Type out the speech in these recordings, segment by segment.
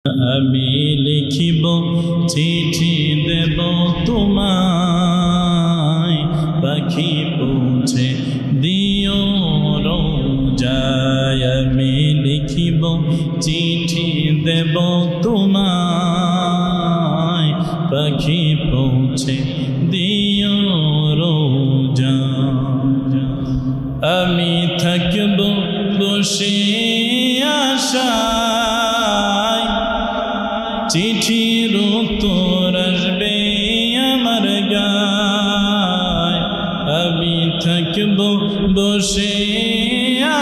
আমি লিখিব চিঠি দেব তোমায়, পাখি পৌঁছে দিও রোজায়। আমি লিখিব চিঠি দেব তোমায়, পাখি পৌঁছে দিও রোজায়। আমি থাকব বসে আশায়, চিঠির উত্তর আসবে আমার গায়। আমি থাকব বসে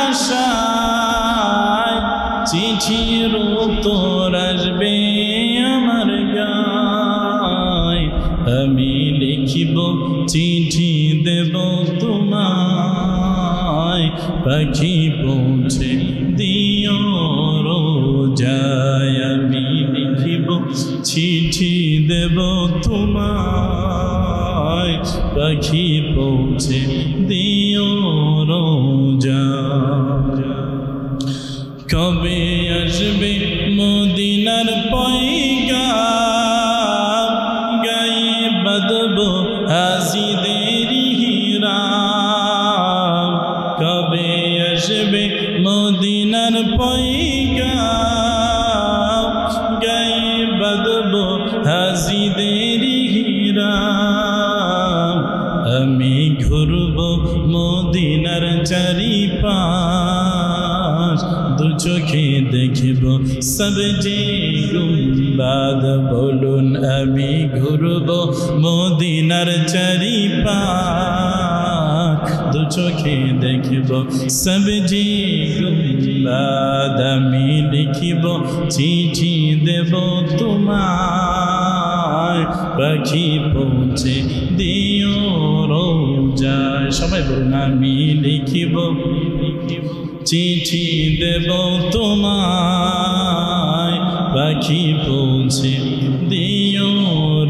আশায়, চিঠির উত্তর আসবে আমার গায়। আমি লিখিব চিঠি দেব তোমায়, পাখি পৌঁছে দিও রোজায়। আমি লিখিব চিঠি দেব তোমায়, পাখি পৌঁছে দিও রোজায়। কবে আসবে মদিনার পয়গাম, গায়ে বাঁধব হাজিদের হিরাম। কবে আসবে মদিনার পয়গাম, গায়ে বাঁধব হাজিদের হিরাম। আমি ঘুরব মদিনার চারিপাশ, দু চোখে দেখব সবজে গুম্বাদ। বলুন আমি ঘুরব মদিনার চারিপাশ, দু চোখে দেখব সবজে গুম্বাদ। আমি লিখিব চিঠি দেব তোমায়, পাখি পৌঁছে দিও রোজায়। সবাই বলুন আমি লিখিব চিঠি দেব তোমায়, পাখি পৌঁছে দিও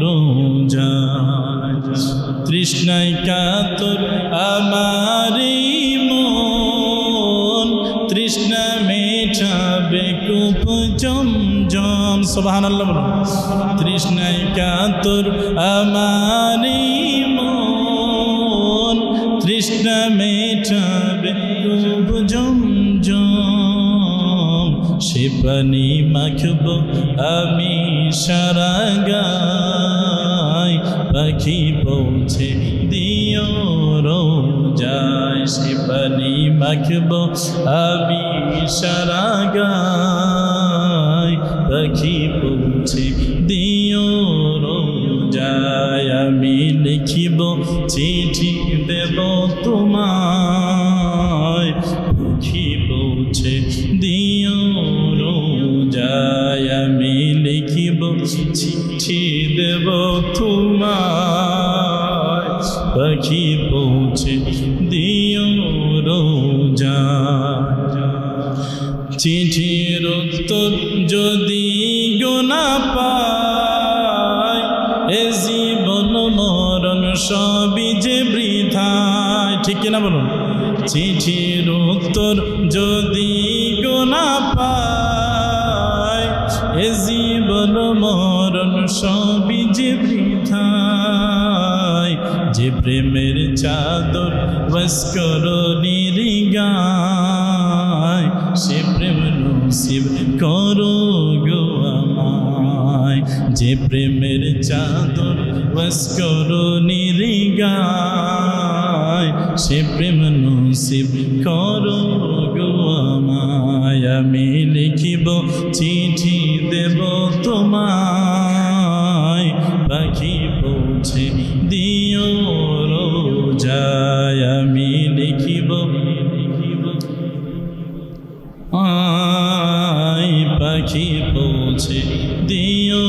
রোজায়। তৃষ্ণায় কাতর আমার মন, তৃষ্ণা মেটাবে কূপ জমজম। সুবহানাল্লাহ বলুন। তৃষ্ণায় কাতর আমার মন, তৃষ্ণা মেটাবে কূপ জমজম। সে পানি মাখব আমি সারা গায়, পাখি পৌঁছে দিও রোজায়। সে পানি মাখব আমি সারা গায়, পাখি পৌঁছে দিও রোজায়। আমি লিখিব চিঠি দেব তোমায়, পাখি পৌঁছে দিও রোজায়। আমি লিখিব চিঠি দেব তোমায়, পাখি পৌঁছে দিও রোজায়। চিঠির উত্তর যদি গোনা পায়, এ জীবন মরণ সবই যে বৃথায়। ঠিক কিনা বলুন। চিঠির উত্তর যদি গোনা পায়, এ জীবন মরণ সবই যে বৃথায়। যে প্রেমের চাদর বস্করণীর গায়, সে প্রেম নসিব করো গো আমায়। যে প্রেমের চাদর বস্করণীর গায়, সে প্রেম নসিব করো গো আমায়। আমি লিখিব চিঠি দেব তোমায়, পাখি পৌঁছে দিও রোজায়। আমি লিখিব পাখি পৌঁছে দিও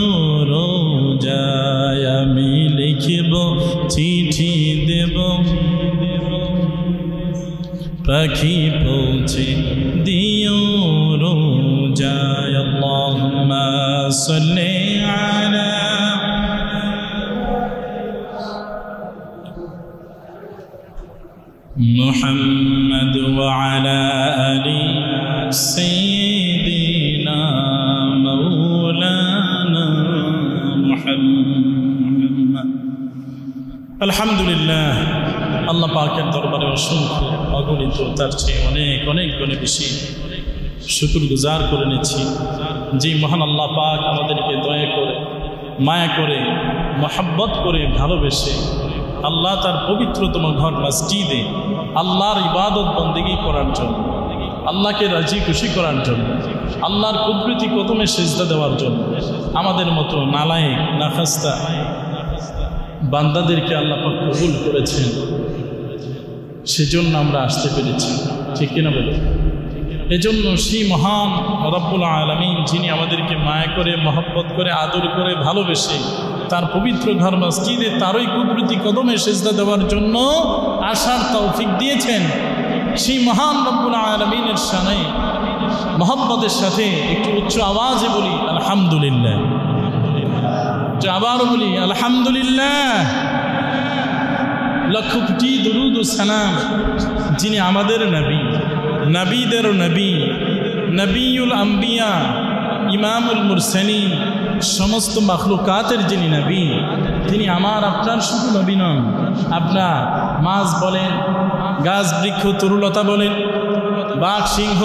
রোজায়। আমি লিখিব চিঠি দেব, পাখি পৌঁছে দিও রোজায়। আল্লাহুম্মা সাল্লি আলা মুহাম্মাদ ওয়া আলা আলি সাইয়্যিদিনা মাওলানা مولانا محمد আলহামদুলিল্লাহ আল্লাহ পাকের দরবারে অসংখ্য অগণিত তার চেয়ে অনেক অনেক গুণে বেশি শুকরগুজার করে নিচ্ছি যে মহান আল্লাহ পাক আমাদেরকে দয়া করে মায়া করে মহব্বত করে ভালোবেসে আল্লাহ তার পবিত্রতম ঘর মসজিদে আল্লাহর ইবাদত বন্দেগী করার জন্য আল্লাহকে রাজি খুশি করার জন্য আল্লাহর কুদরতি কদমে সিজদা দেওয়ার জন্য আমাদের মতো নালায়েক নাখাস্তা বান্দাদেরকে আল্লাহ পাক কবুল করেছেন সেজন্য আমরা আসতে পেরেছি ঠিক কিনা বলো এজন্য সেই মহান রব্বুল আলামিন যিনি আমাদেরকে মায়া করে মহব্বত করে আদর করে ভালোবেসে তার পবিত্র ঘর মসজিদে তারই কুদরতি কদমে সিজদা দেওয়ার জন্য আসার তৌফিক দিয়েছেন সেই মহান রব্বুল আলামিনের শানে মহব্বতের সাথে একটু উচ্চ আওয়াজে বলি আলহামদুলিল্লাহ আবারও বলি আলহামদুলিল্লাহ লক্ষ কোটি দুরুদ ও সালাম যিনি আমাদের নবী নবীদের নবী নবীউল আম্বিয়া ইমামুল মুরসালিন সমস্ত মাখলুকাতের যিনি নবী তিনি আমার আপনার শুধু নবী নন আপনার মাছ বলেন গাছ বৃক্ষ তরুলতা বলেন বাঘ সিংহ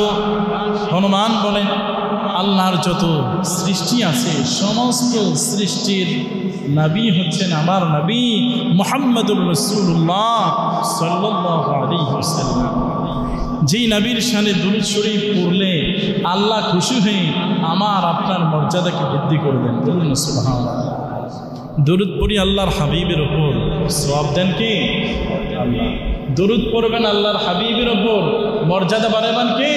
হনুমান বলেন আল্লাহর যত সৃষ্টি আছে সমস্ত সৃষ্টির নবী হচ্ছেন আমার নবী মুহাম্মদুর রাসূলুল্লাহ সাল্লাল্লাহু আলাইহি ওয়াসাল্লাম যেই নবীর শানে দুরূদ শরীফ পড়লে আল্লাহ খুশি হয়ে আমার আপনার মর্যাদাকে বৃদ্ধি করবেন বলুন সুবহানাল্লাহ দুরূদ পড়ি আল্লাহর হাবিবের উপর সওয়াব দেন কে আল্লাহ দুরূদ পড়বেন আল্লাহর হাবিবের উপর মর্যাদা বাড়াবেন কে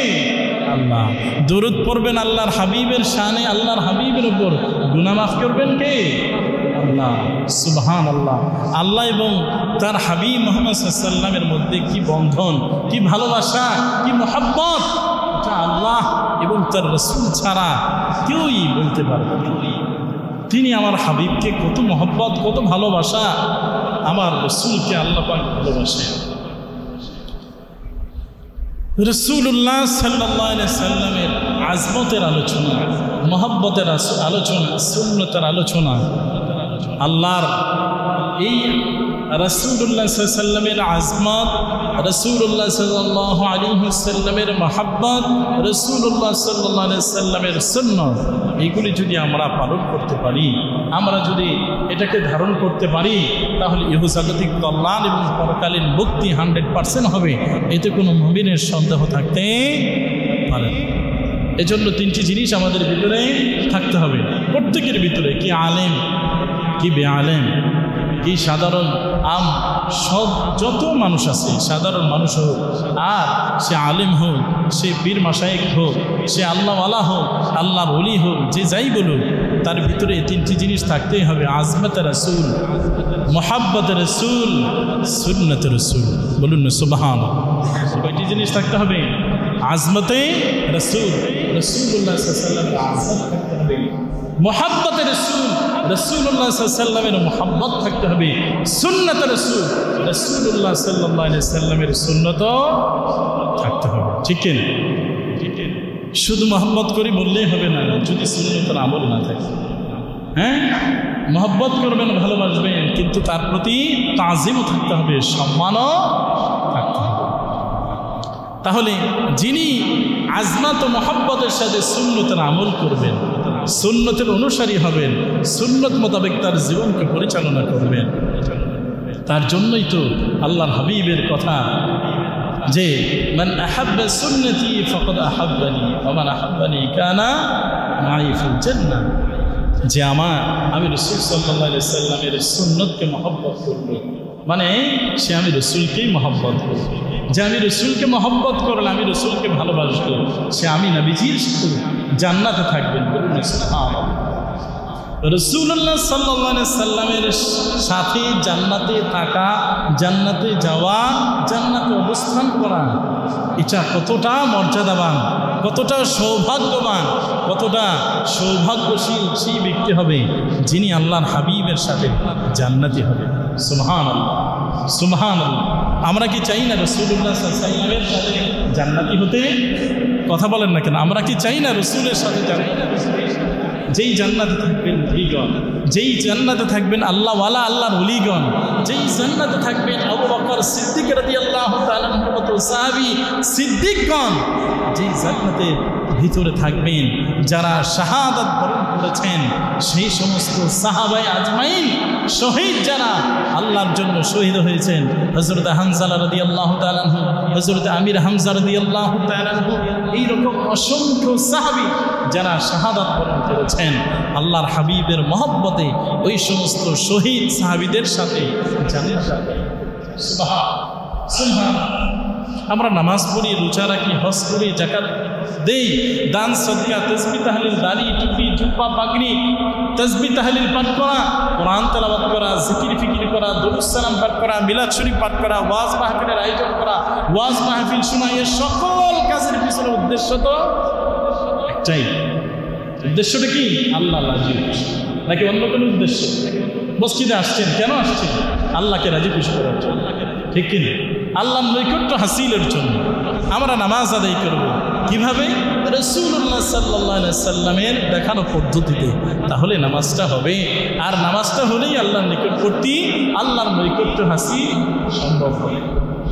আল্লাহ দুরূদ পড়বেন আল্লাহর হাবিবের শানে আল্লাহর হাবিবের উপর গুনাহ মাফ করবেন কে আল্লাহ সুবহানাল্লাহ আল্লাহ এবং তার হাবিব মুহাম্মদ সাল্লাল্লাহু আলাইহি ওয়াসাল্লামের মধ্যে কি বন্ধন কি ভালোবাসা কি মহব্বত এটা আল্লাহ এবং তার রাসূল ছাড়া কেউই বলতে পারবে না তিনি আমার হাবিবকে কত মহব্বত কত ভালোবাসা আমার রাসূলকে আল্লাহ পাক ভালোবাসেন রাসূলুল্লাহ সাল্লাল্লাহু আলাইহি ওয়াসাল্লামের আজমতের আলোচনা মহব্বতের আলোচনা সুন্নতের আলোচনা আল্লাহর এই রাসূলুল্লাহ সাল্লাল্লাহু আলাইহি ওয়াসাল্লামের আজমত রাসূলুল্লাহ সাল্লাল্লাহু আলাইহি ওয়াসাল্লামের মহব্বত রাসূলুল্লাহ সাল্লাল্লাহু আলাইহি ওয়াসাল্লামের সুন্নাত এইগুলি যদি আমরা পালন করতে পারি আমরা যদি এটাকে ধারণ করতে পারি তাহলে ইহজাগতিক কল্যাণ এবং পরকালীন মুক্তি 100% হবে এতে কোনো মুমিনের সন্দেহ থাকতে পারে না এজন্য তিনটি জিনিস আমাদের ভিতরে থাকতে হবে প্রত্যেকের ভিতরে কি আলেম কি বেআলেম কি সাধারণ সব যত মানুষ আছে সাধারণ মানুষ হোক আর সে আলেম হোক সে পীর মাশায়েখ হোক সে আল্লাহওয়ালা হোক আল্লাহর ওলি হোক যে যাই বলুক তার ভিতরে এই তিনটি জিনিস থাকতেই হবে আজমতে রাসূল মুহাব্বতে রাসূল সুন্নতে রাসূল বলুন না সুবহানাল্লাহ কয়টি জিনিস থাকতে হবে আজমতে রাসূল রাসূলুল্লাহ সাল্লাল্লাহু আলাইহি ওয়াসাল্লামের আজমত থাকতে হবে মুহাব্বতে রাসূল রাসূলুল্লাহ সাল্লাল্লাহু আলাইহি ওয়াসাল্লামের মুহাব্বত থাকতে হবে সুন্নতে রাসূল রাসূলুল্লাহ সাল্লাল্লাহু আলাইহি ওয়াসাল্লামের সুন্নত থাকতে হবে ঠিক কি না শুধু মুহাব্বত করি বললেই হবে না যদি সুন্নতের আমল না থাকে হ্যাঁ মুহাব্বত করবেন ভালোবাসবেন কিন্তু তার প্রতি তাজিমও থাকতে হবে সম্মানও থাকতে হবে তাহলে যিনি আজমত ও মুহাব্বতের সাথে সুন্নতের আমল করবেন সুন্নতের অনুসারী হবেন সুন্নত মোতাবেক তার জীবনকে পরিচালনা করবেন তার জন্যই তো আল্লাহর হাবিবের কথা যে মান আহাব্বা সুন্নতি ফাকাদ আহাব্বানি ওয়া মান আহাব্বানি কানা মাই ফিল জান্নাহ যে আমি রাসূল সাল্লাল্লাহু আলাইহি ওয়াসাল্লামের সুন্নতকে মহব্বত করব মানে সে আমি রাসূলকেই মহব্বত করব যে আমি রাসূলকে মহব্বত করলে আমি রাসূলকে ভালোবাসবো সে আমি নবীজির সাথে জান্নাতে থাকবেন বলুন সুবহানাল্লাহ রাসূলুল্লাহ সাল্লাল্লাহু আলাইহি ওয়াসাল্লামের সাথে জান্নাতে থাকা জান্নাতে যাওয়া জান্নাতে অবস্থান করা এটা কতটা মর্যাদাবান কতটা সৌভাগ্যবান কতটা সৌভাগ্যশীল সেই ব্যক্তি হবে যিনি আল্লাহর হাবিবের সাথে জান্নাতি হবে সুবহানাল্লাহ সুবহানাল্লাহ আমরা কি চাই না রাসূলুল্লাহ সাল্লাল্লাহু আলাইহি ওয়াসাল্লামের সাথে জান্নাতি হতে কথা বলেন না কেন আমরা কি চাই না রাসূলের সাথে জান্নাতি যেই জান্নাতে থাকবেন ওলিগণ, যেই জান্নাতে থাকবেন আল্লাহওয়ালা আল্লাহর ওলিগণ, যেই জান্নাতে থাকবেন আবু বকর সিদ্দিক রাদিয়াল্লাহু তাআলা আনহুর মতো সাহাবী সিদ্দিকগণ, যেই জান্নাতের ভিতরে থাকবেন যারা শাহাদাত বরণ করেছেন, সেই সমস্ত সাহাবায়ে আজমাইন শহীদ যারা আল্লাহর জন্য শহীদ হয়েছেন, হযরত হামজা রাদিয়াল্লাহু তাআলা আনহু, হযরত আমির হামজা রাদিয়াল্লাহু তাআলা আনহু, এইরকম অসংখ্য সাহাবী যারা শাহাদাত বরণ করেছেন, আল্লাহর হাবিবের মহব্বতে ওই সমস্ত শহীদ সাহাবীদের সাথে জান্নাত যাবে। সুবহান। আমরা নামাজ পড়ি, রোজা রাখি, হজ করি, যাকাত দেই, দান সদকা, তাসবিহ তাহলিল, দাড়ি টুপি জুব্বা পাগড়ি, তাসবিহ তাহলিল পাঠ করা, কোরআন তেলাওয়াত করা, জিকির ফিকির করা, দুরূদ সালাম পাঠ করা, মিলাদ শরীফ পাঠ করা, ওয়াজ মাহফিলের আয়োজন করা, ওয়াজ মাহফিল শোনা, এর সকল কাজের পিছনে উদ্দেশ্য তো একটাই। উদ্দেশ্যটা কি? আল্লাহ রাজি খুশি, নাকি অন্য কোনো উদ্দেশ্য? মসজিদে আসছেন, কেন আসছেন? আল্লাহকে রাজি খুশি করার জন্য, ঠিক কিনা? আল্লাহর নৈকট্য হাসিলের জন্য আমরা নামাজ আদায় করব কিভাবে? রাসূলুল্লাহ সাল্লাল্লাহু আলাইহি সাল্লামের দেখানো পদ্ধতিতে। তাহলে নামাজটা হবে, আর নামাজটা হলেই আল্লাহর নিকটবর্তী, আল্লাহর নৈকট্য হাসিল সম্ভব হবে।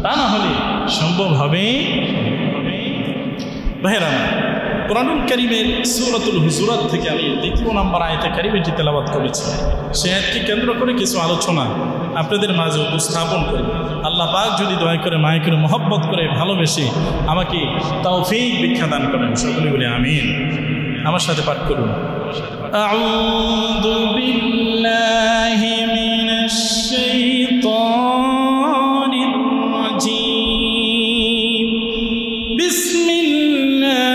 তা না হলে সম্ভব হবে। ভাইরা, কোরআনুল কারীমের সূরাতুল হুজুরাত থেকে আমি ২য় নম্বর আয়াতে কারিমাটি তেলাওয়াত করেছি। সেই আয়াতকে কেন্দ্র করে কিছু আলোচনা আপনাদের মাঝে উপস্থাপন করি। আল্লাহ পাক যদি দয়া করে, মায়া করে, মহব্বত করে, ভালোবেসে আমাকে তৌফিক ভিক্ষা দান করেন, সকলে বলে আমিন। আমার সাথে পাঠ করুন। আউযু বিল্লাহি মিনাশ শাইতানির রাজীম। বিসমিল্লাহির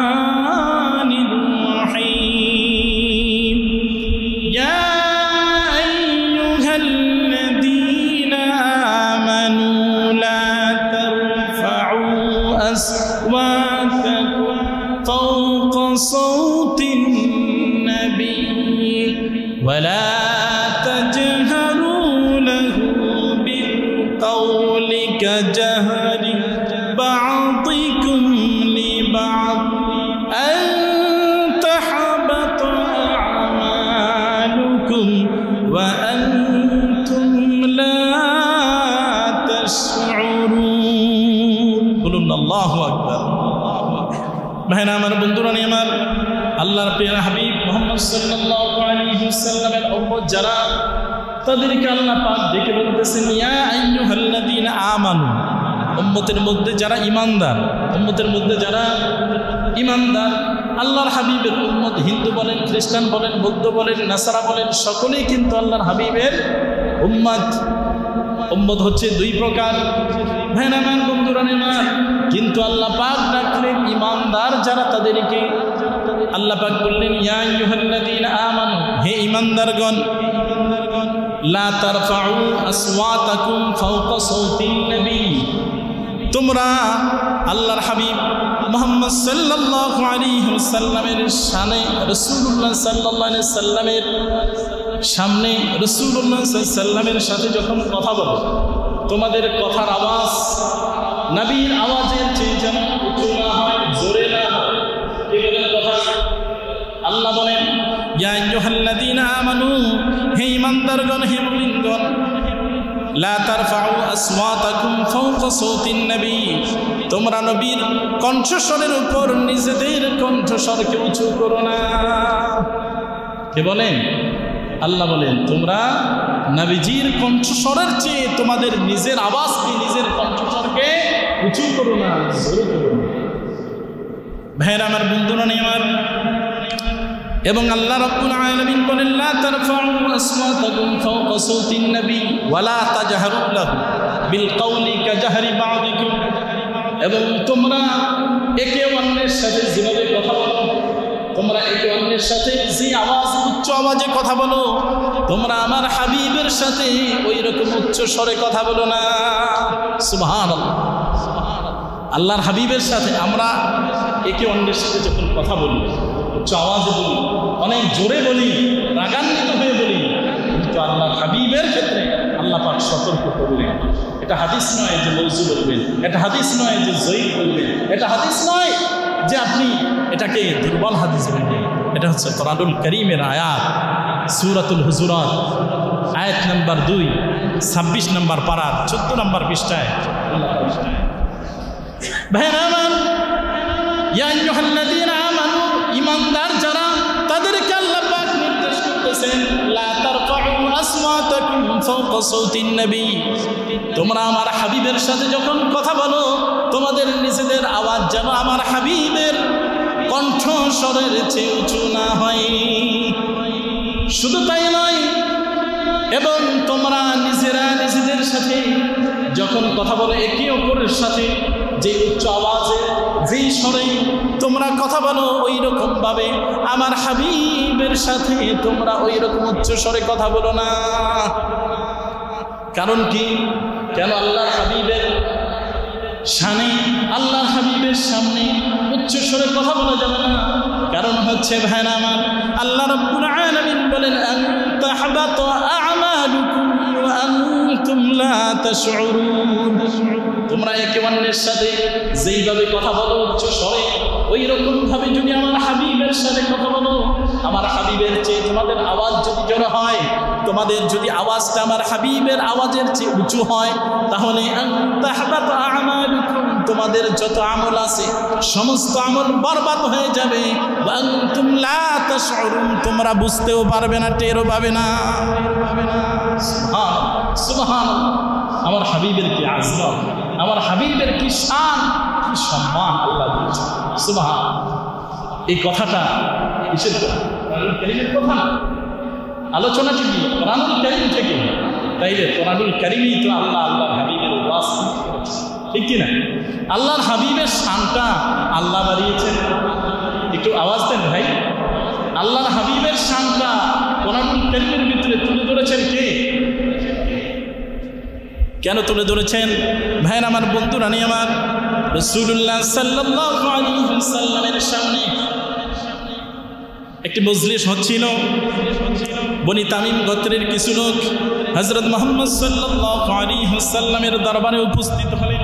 রাহমানির রহিম। ইয়া আইয়ুহাল্লাযীনা আমানু লা তারফা'উ আসওয়াতাকুম ফাওকা সাওতিন নাবিয়্যি ওয়া লা তাজহারু লাহু বিল কওলি কাজহরি বা'দিকুম লিবা'দ আন তাহবাতা আ'মালুকুম ওয়া আনতুম লা তাশউরুন। বলুন আল্লাহু আকবার। ভাইরা আমার, বন্ধুরা আমার, আল্লাহর প্রিয় হাবিব মুহাম্মদ সাল্লাল্লাহু আলাইহি ওয়াসাল্লামের উম্মত যারা, তাদেরকে আল্লাহ পাক ডেকে বলতেছেন, ইয়া আইয়ুহাল্লাযীনা আমানু, উম্মতের মধ্যে যারা ঈমানদার, উম্মতের মধ্যে যারা ঈমানদার, আল্লাহর হাবিবের উম্মত, হিন্দু বলেন, খ্রিস্টান বলেন, বৌদ্ধ বলেন, নাসারা বলেন, সকলেই কিন্তু আল্লাহর হাবিবের উম্মত। উম্মত হচ্ছে দুই প্রকার। ভাইরা আমার, বন্ধুরা আমার, কিন্তু আল্লাহ পাক ডাকলেন ঈমানদার যারা, তাদেরকে আল্লাহ পাক বললেন, ইয়া আইয়ুহাল্লাযীনা আমানু, হে ঈমানদারগণ, লা তারফা'উ আসওয়াতাকুম ফাওকা সাওতিন নবী, তোমরা আল্লাহর হাবিব মুহাম্মদ সাল্লাল্লাহু আলাইহি ওয়াসাল্লামের শানে, রাসূলুল্লাহ সাল্লাল্লাহু আলাইহি ওয়াসাল্লামের সামনে, রাসূলুল্লাহ সাল্লাল্লাহু আলাইহি ওয়াসাল্লামের সাথে যখন কথা বলো, তোমাদের কথার আওয়াজ নবীর আওয়াজের চেয়ে যেন উঁচু না হয়, জোরে না হয়। এগুলোর কথা আল্লাহ বলেন, ইয়া আইয়ুহাল্লাযীনা আমানু, হে ঈমানদারগণ, হে মুমিনগণ, লা তারফা'উ আসওয়াতাকুম ফাওকা সাওতিন নবী, তোমরা নবীর কণ্ঠস্বরের উপর নিজেদের কণ্ঠস্বরকে উঁচু করো না। কে বলেন? আল্লাহ বলেন, তোমরা নবীজির কণ্ঠস্বরের চেয়ে তোমাদের নিজের আওয়াজকে, নিজের কণ্ঠস্বরকে উঁচু করো না, জোরে করো না। ভাইরা আমার, বন্ধুরা আমার, এবং আল্লাহ রাব্বুল আলামিন বলেন, লা তারফা'উ আসওয়াতাকুম ফাওকা সাওতিন নবী ওয়া লা তাজহারু লাহু বিল কওলি কাজহরি বা'দিকুম, এবং তোমরা একে অন্যের সাথে যেভাবে কথা বলো, তোমরা একে অন্যের সাথে যে আওয়াজ, উচ্চ আওয়াজে কথা বলো, তোমরা আমার হাবিবের সাথে ওই রকম উচ্চ স্বরে কথা বলো না। সুবহানাল্লাহ। আল্লাহর হাবিবের সাথে আমরা একে অন্যের সাথে যখন কথা বলি, উচ্চ আওয়াজে বলি, অনেক জোরে বলি, রাগান্বিত হয়ে বলি, কিন্তু আল্লাহর হাবিবের ক্ষেত্রে আল্লাহ পাক সতর্ক করলেন। এটা হাদিস নয় যে মৌজু বলবেন, এটা হাদিস নয় যে জয়ীফ বলবেন, এটা হাদিস নয় যে আপনি এটাকে দুর্বল হাদিস বলবেন। এটা হচ্ছে কোরআনুল কারীমের আয়াত, সূরাতুল হুজুরাত আয়াত নাম্বার 2, 26 নম্বর পারার 14 নম্বর পৃষ্ঠায়। ভাইরা আমার, ইয়া আইয়ুহাল্লাযীনা আমানু, ঈমানদার যারা, তাদেরকে আল্লাহ পাক নির্দেশ করতেছেন, লা তারফাউ আসওয়াতাকুম ফাওকা সাওতিন নবী, তোমরা আমার হাবিবের সাথে যখন কথা বলো, তোমাদের নিজেদের আওয়াজ যেন আমার হাবিবের কণ্ঠস্বরের চেয়ে উঁচু না হয়। শুধু তাই নয়, এবং তোমরা নিজেরা নিজেদের সাথে যখন কথা বলো, একে অপরের সাথে যে উচ্চ আওয়াজে, যেই স্বরে তোমরা কথা বলো, ওই রকম ভাবে আমার হাবিবের সাথে তোমরা ওই রকম উচ্চ স্বরে কথা বলো না। কারণ কি? কেন আল্লাহর হাবিবের শানে, আল্লাহর হাবিবের সামনে উচ্চ স্বরে কথা বলা যাবে না? কারণ হচ্ছে ভাইরা আমার, আল্লাহ রাব্বুল আলামিন বলেন, আন তাহবাতা আ'মালুকুম ওয়া আনতুম লা তাশউরুন, তোমরা একে অন্যের সাথে যেইভাবে কথা বলো উচ্চ স্বরে, ওই রকম ভাবে যদি আমার হাবিবের সাথে কথা বলো, আমার হাবিবের চেয়ে তোমাদের আওয়াজ যদি জোর হয়, তোমাদের যদি আওয়াজটা আমার হাবিবের আওয়াজের চেয়ে উঁচু হয়, তাহলে তাহবাতা আ'মালুকুম, তোমাদের যত আমল আছে সমস্ত আমল বরবাদ হয়ে যাবে। ওয়া আনতুম লা তাশউরুন, তোমরা বুঝতেও পারবে না, টেরও পাবে না। সুবহানাল্লাহ, সুবহানাল্লাহ। আমার হাবিবের কি আজমত, আমার হাবিবের কি শান, কি সম্মান আল্লাহ দিয়েছে। সুবহানাল্লাহ। এই কথাটা কিসের কথা? কোরআনুল কারীমের কথা না, আলোচনাটি কি কোরআনুল কারীম থেকে? তাইলে কোরআনুল কারীমই তো আল্লাহ আল্লাহর হাবিবের ওয়াসি, ঠিক কি না? আল্লাহর হাবিবের শানটা আল্লাহ বাড়িয়েছেন। একটু আওয়াজ দেন ভাই। আল্লাহর হাবিবের শানটা কোরআনুল কারীমের ভিতরে তুলে ধরেছেন কে? কেন তুলে ধরেছেন? ভাইয়ের আমার, বন্ধুরা, আমার রাসূলুল্লাহ সাল্লাল্লাহু আলাইহি ওয়াসাল্লামের সামনে একটি মজলিস হচ্ছিল। বনি তামিম গোত্রের কিছু লোক হযরত মুহাম্মদ সাল্লাল্লাহু আলাইহি ওয়াসাল্লামের দরবারে উপস্থিত হলেন।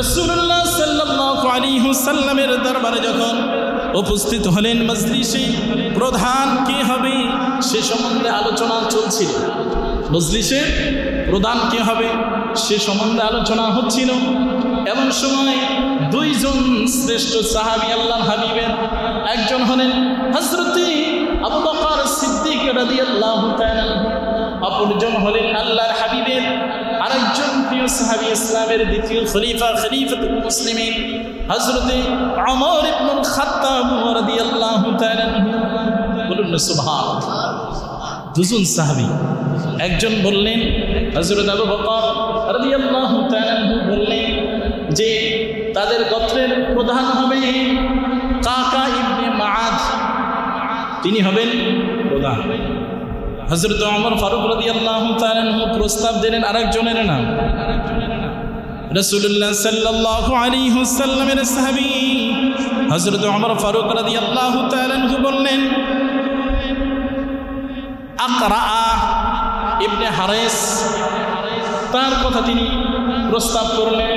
রাসূলুল্লাহ সাল্লাল্লাহু আলাইহি ওয়াসাল্লামের দরবারে যখন উপস্থিত হলেন, মজলিসে প্রধান কে হবে সে সম্বন্ধে আলোচনা চলছিল। মজলিসে প্রধান কে হবে সে সম্বন্ধে আলোচনা হচ্ছিল। এমন সময় দুইজন শ্রেষ্ঠ সাহাবী আল্লাহর হাবিবের, একজন হলেন হযরতে আবু বকর সিদ্দিক রাদিয়াল্লাহু তাআলা, অপরজন হলেন আল্লাহর হাবিবের আরেকজন প্রিয় সাহাবী, ইসলামের দ্বিতীয় খলিফা, খলিফাতুল মুসলিমিন হযরতে ওমর ইবনুল খাত্তাব রাদিয়াল্লাহু তাআলা। বলুন না সুবহানাল্লাহ। দুজন সাহাবী, একজন বললেন, হযরত আবু বকর রাদিয়াল্লাহু তাআলা বললেন যে তাদের গোত্রের প্রধান হবে কাকা ইবনে মাআদ, তিনি হবেন প্রধান। হযরত ওমর ফারুক রাদিয়াল্লাহু তাআলা প্রস্তাব দিলেন আরেকজনের নাম। রাসূলুল্লাহ সাল্লাল্লাহু আলাইহি ওয়াসাল্লামের সাহাবী হযরত ওমর ফারুক রাদিয়াল্লাহু তাআলা বললেন আকরা ইবনে হারিস, তার কথা তিনি প্রস্তাব করলেন।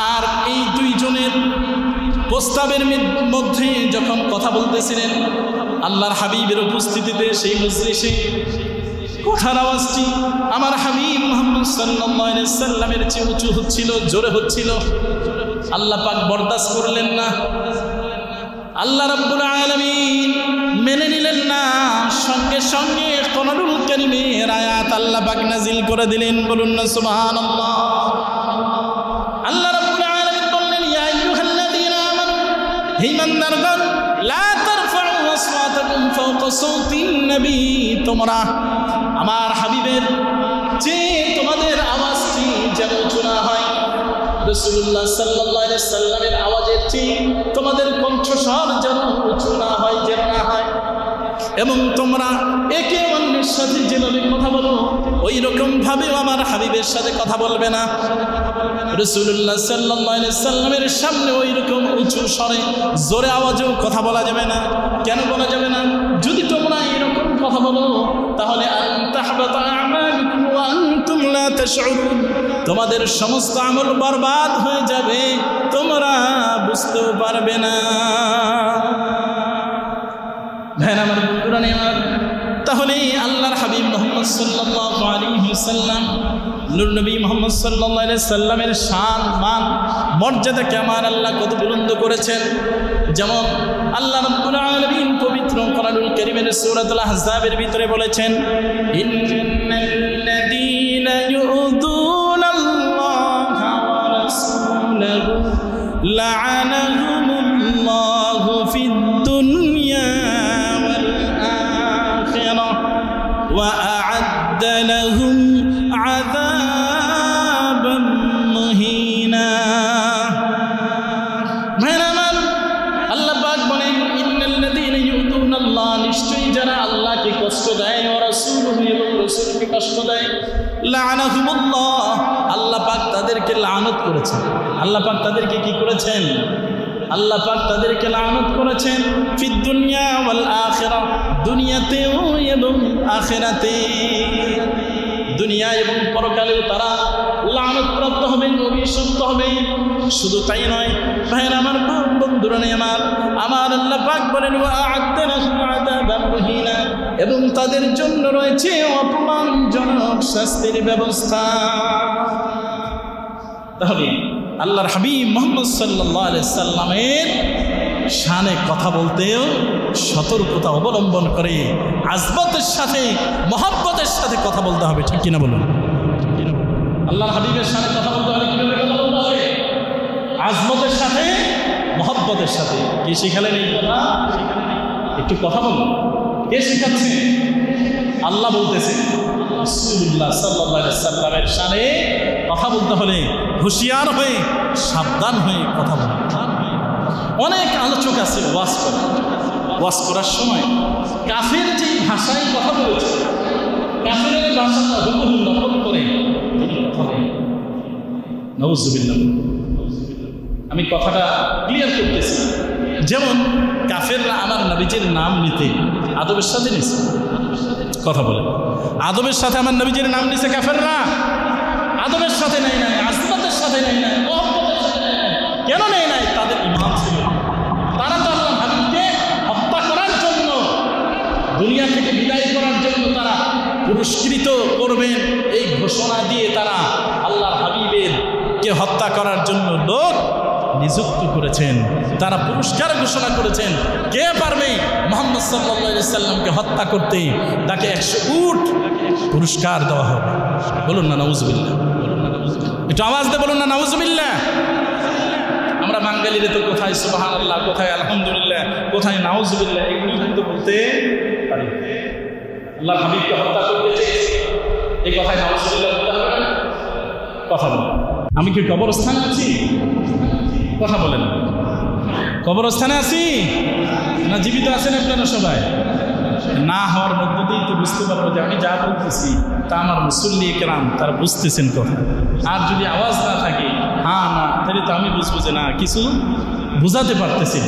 আর এই দুইজনের প্রস্তাবের মধ্যে যখন কথা বলতেছিলেন আল্লাহর হাবিবের উপস্থিতিতে, সেই মজলিসে কথার আওয়াজটি আমার হাবিব মুহাম্মদ সাল্লাল্লাহু আলাইহি ওয়াসাল্লামের চেয়ে উঁচু হচ্ছিল, জোরে হচ্ছিল। আল্লাহ পাক বরদাস্ত করলেন না, আল্লাহ রাব্বুল আলামিন মেনে নিলেন না। সঙ্গে সঙ্গে কোরআনুল কারীমের আয়াত আল্লাহ পাক নাজিল করে দিলেন। বলুন না সুবহানাল্লাহ। আল্লাহ রাব্বুল আলামিন বললেন, ইয়া আইয়ুহাল্লাযীনা আমানু, হে ঈমানদারগণ, লা তারফাউ আসওয়াতাকুম ফাওকা সাওতিন নবী, তোমরা আমার হাবিবের চেয়ে তোমাদের আওয়াজটি যেন উঁচু না হয়। রাসূলুল্লাহ সাল্লাল্লাহু আলাইহি ওয়াসাল্লামের আওয়াজের চেয়ে তোমাদের কণ্ঠস্বর যেন উঁচু না হয়, যেন না হয়। এবং তোমরা একে অন্যের সাথে যেভাবে কথা বলো ওই রকম ভাবেও আমার হাবিবের সাথে কথা বলবে না। রাসূলুল্লাহ সাল্লাল্লাহু আলাইহি ওয়াসাল্লামের সামনে ওই রকম উঁচু স্বরে জোরে আওয়াজেও কথা বলা যাবে না। কেন বলা যাবে না? যদি তোমরা এরকম কথা বলো তাহলে আন তাহবাতা আমালুকুম ওয়া আনতুম লা তাশউরুন, তোমাদের সমস্ত আমল বরবাদ হয়ে যাবে, তোমরা বুঝতেও পারবে না। ভাইরা আমার, বন্ধুরা আমার, তাহলে আল্লাহর হাবিব মুহাম্মদ সাল্লাল্লাহু আলাইহি ওয়াসাল্লাম, নূর নবী মুহাম্মদ সাল্লাল্লাহু আলাইহি ওয়াসাল্লামের শান মান মর্যাদাকে আমার আল্লাহ কত বুলন্দ করেছেন। যেমন আল্লাহ রাব্বুল আলামিন পবিত্র কোরআনুল কারীমের সূরাতুল আহজাবের ভিতরে বলেছেন, ইন্নাল্লাযীনা ইউযুনাল্লাহা ওয়া রাসূলাহু লা'আনাহুমুল্লাহু ফিদ দুনিয়া ওয়াল আখিরাহ ওয়া আ'আদ্দা লাহুম আযাবাম মুহিনা। নিশ্চয়ই যারা আল্লাহকে কষ্ট দেয় ও রাসূলুহু এবং রাসূলকে কষ্ট দেয়, লা'আনাহুমুল্লাহ, আল্লাহ পাক তাদেরকে লানত করেছেন। আল্লাহ পাক তাদেরকে কি করেছেন? আল্লাহ পাক তাদেরকে লানত করেছেন ফিদ দুনিয়া ওয়াল আখিরাহ, দুনিয়াতেও এবং আখিরাতে। দুনিয়া এবং পরকালেও তারা লানতপ্রাপ্ত হবে, অভিশপ্ত হবে। শুধু তাই নয় ভাইরা আমার, বন্ধুরা আমার আল্লাহ পাক বলেন, ওয়া আ'আদ্দা লাহুম আযাবান মুহিনা, এবং তাদের জন্য রয়েছে অপমানজনক শাস্তির ব্যবস্থা। তাহলে আল্লাহর হাবিব মুহাম্মদ সাল্লাল্লাহু আলাইহি সাল্লামের শানে কথা বলতেও সতর্কতা অবলম্বন করে আজমতের সাথে, মহব্বতের সাথে কথা বলতে হবে। ঠিক কিনা বলুন? আল্লাহর হাবিবের শানে কথা বলতে হলে কিভাবে কথা বলতে হবে? আজমতের সাথে, মহব্বতের সাথে। কে শিখালেন এই কথা? একটু কথা বলুন। কে শিখাচ্ছে? আল্লাহ বলতেছেন। রাসূলুল্লাহ সাল্লাল্লাহু আলাইহি সাল্লামের শানে কথা বলতে হলে হুঁশিয়ার হয়ে, সাবধান হয়ে কথা বলুন। অনেক আলোচক আছে ওয়াজ করার সময় কাফের যেই ভাষায় কথা বলেছে, কাফের ভাষাটা হুবহু নকল করে কথা বলে। নাউযুবিল্লাহ। আমি কথাটা ক্লিয়ার করতেছি। যেমন কাফেররা আমার নবীজির নাম নিতে আদবের সাথে নিছে, কথা বলে আদবের সাথে আমার নবীজির নাম নিছে কাফেররা, আদবের সাথে নেয় নাই, আজমতের সাথে নেয় নাই, মহব্বতের সাথে নেয় নাই। কেন নেয় নাই? তাদের ঈমান ছিল। তারা তো আল্লাহর হাবিবকে হত্যা করার জন্য, দুনিয়া থেকে বিদায় করার জন্য তারা পুরস্কৃত করবেন এই ঘোষণা দিয়ে তারা আল্লাহর হাবিবের কে হত্যা করার জন্য লোক নিযুক্ত করেছেন। তারা পুরস্কার ঘোষণা করেছেন, কে পারবে মুহাম্মদ সাল্লাল্লাহু আলাইহি সাল্লামকে হত্যা করতে, তাকে 100 উট পুরস্কার দেওয়া হবে। বলুন না নাউযুবিল্লাহ। একটু আওয়াজ দিয়ে বলুন না নাউযুবিল্লাহ। আমরা বাঙালিরা তো কোথায় সুবহানাল্লাহ, কোথায় আলহামদুলিল্লাহ, কোথায় নাউযুবিল্লাহ, এগুলো কিন্তু বলতে পারি। আল্লাহর হাবিবকে হত্যা করতে চেয়েছে, এই কথায় নাউযুবিল্লাহ বলতে হবে না? কথা বলুন। আমি কি কবরস্থানে আছি? কথা বলেন। কবরস্থানে আছি না জীবিত আছেন আপনারা সবাই? না হওয়ার মধ্য দিয়েই তো বুঝতে পারবো যে আমি যা বলতেছি তা আমার মুসল্লি কেরাম তারা বুঝতেছেন কথা। আর যদি আওয়াজ না থাকে, হ্যাঁ না, তাহলে তো আমি বুঝবো যে না, কিছু বুঝাতে পারতেছি,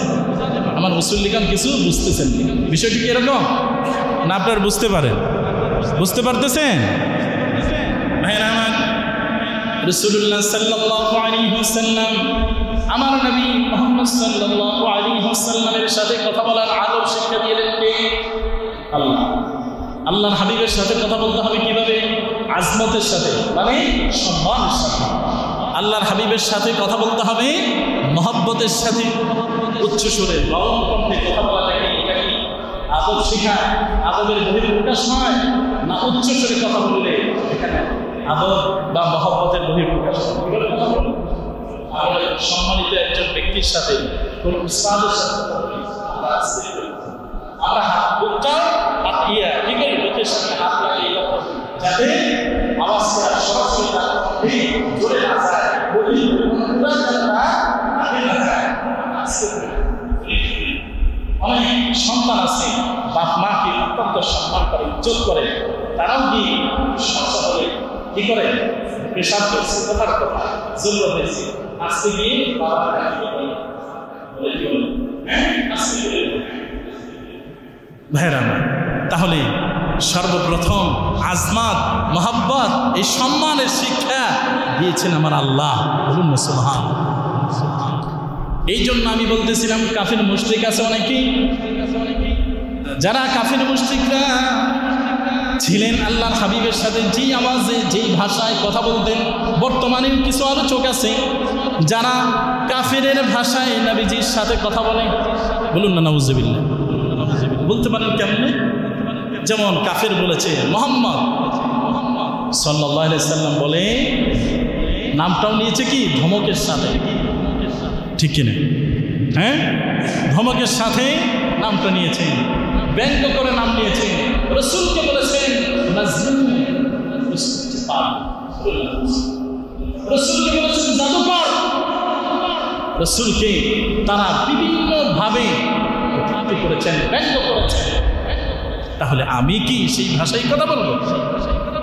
আমার মুসল্লিকান কিছু বুঝতেছেন। বিষয়টি কি এরকম না? আপনারা বুঝতে পারেন, বুঝতে পারতেছেন? ভাইরা আমার, রাসূলুল্লাহ সাল্লাল্লাহু আলাইহি ওয়াসাল্লাম, আমার নবী মুহাম্মদ সাল্লাল্লাহু আলাইহি ওয়াসাল্লামের সাথে কথা বলার আদব শিক্ষা দিলেন কে? আল্লাহ। আল্লাহর হাবিবের সাথে কথা বলতে হবে কিভাবে? আজমতের সাথে, মানে সম্মানের সাথে। আল্লাহর হাবিবের সাথে কথা বলতে হবে মহব্বতের সাথে, উচ্চ সুরে নরম কণ্ঠে কথা বলাটাকে আদব শেখায়। আদবের বহিঃপ্রকাশ নয়, না উচ্চ সুরে কথা বললে এখানে আদব বা মহব্বতের বহিঃপ্রকাশ। আমাদের সম্মানিত একজন ব্যক্তির সাথে, কোন উস্তাদের সাথে আমরা হাত বুকটা হাত ইয়া ঠিক আছে, লোকের সাথে হাত লাগিয়ে যাতে আওয়াজটা সরাসরি জোরে না যায়, অনেক সন্তান আছে বাপ মাকে অত্যন্ত সম্মান করে, ইজ্জত করে, তারাও কি সমস্যা হলে কি করে? পেশাব করছে, কথার কথা জরুরত হয়েছে, আজকে গিয়ে বাবা ভাইরা। তাহলে সর্বপ্রথম আজমাত, মহব্বত, এই সম্মানের শিক্ষা দিয়েছেন আমার আল্লাহ। বলুন না সুবহান। এই জন্য আমি বলতেছিলাম কাফির মুশরিক আছে অনেকেই, যারা কাফির মুশরিকরা ছিলেন আল্লাহর হাবিবের সাথে যেই আওয়াজে যেই ভাষায় কথা বলতেন, বর্তমানেও কিছু আলোচক আছে যারা কাফিরের ভাষায় নবীজির সাথে কথা বলে। বলুন না নাউজুবিল্লাহ। বলতে পারেন কেমনে? যেমন কাফির বলেছে মুহাম্মদ সাল্লাল্লাহু আলাইহি সাল্লাম বলে, নামটাও নিয়েছে কি ধমকের সাথে, ঠিক কিনা? হ্যাঁ, ধমকের সাথে নামটা নিয়েছেন, ব্যঙ্গ করে নাম নিয়েছেন। রাসূলকে বলেছেন মাজনুন, রাসূলকে বলেছেন জাদুকর। রাসূলকে তারা বিভিন্নভাবে অপমান করেছেন, ব্যঙ্গ করেছেন। তাহলে আমি কি সেই ভাষায় কথা বলবো?